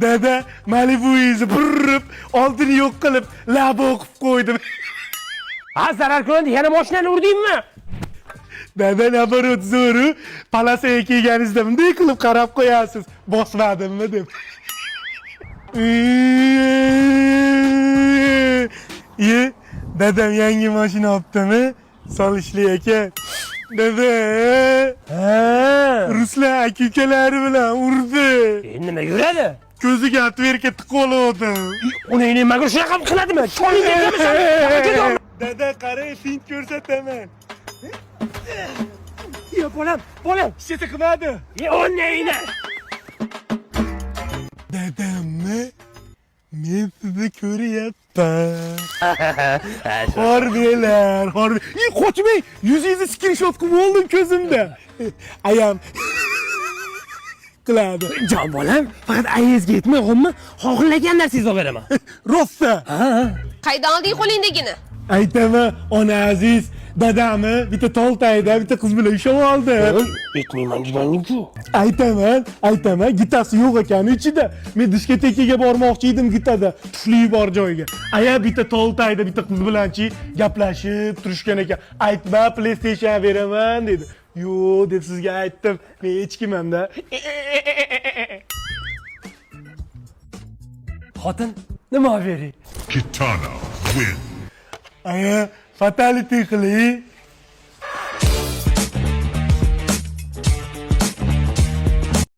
Dada Malibu izi burrib, oldini yo'q qilib, lab o'qib qo'ydim. Ha, zarar ko'rdi, yana mashinani urdingmi? Dada nabarot zo'ru, palasaga kelganingizda bunday qilib qarab qo'yasiz. Bosmadimmi deb. Ye, dadam yangi mashina olibdimi? Solishli ekan. Dada, Ruslan aka-ukalari bilan urdi. Nima yuradi? Ko'ziga atverka tiqoldim. Uni nimaga shunaqa qiladimi? Cho'ling degami? Dada, qarang, fint ko'rsataman. Yo, bolam. Hech qilmadi. O neyni? Dadammi? Men sizni ko'ryapman. Harbiyalar. Qochmang. Yuzingizni screenshot qilib oldim ko'zimda. Ayam qiladi. Jon bolam, faqat ayizga yetmayapmi? Xohlagan narsangizni olib beraman. Rossa. Qaydan olding qo'lingdagini? Aytaman, ona aziz, dadamni bitta toltayda bitta qiz bilan ushlab oldi. Yetmayman deganing-ku. Aytaman, gitasi yo'q ekan ichida. Men diskotekaga bormoqchi edim gitada, tufli bor joyga. Aya bitta toltayda bitta qiz bilanchi gaplashib turishgan ekan. Aytma, PlayStation beraman dedi. Yo'q deb sizga aytdim. Men hech kimman-da. Xotin, nima bering? Kitana win. Aya fatality qiling.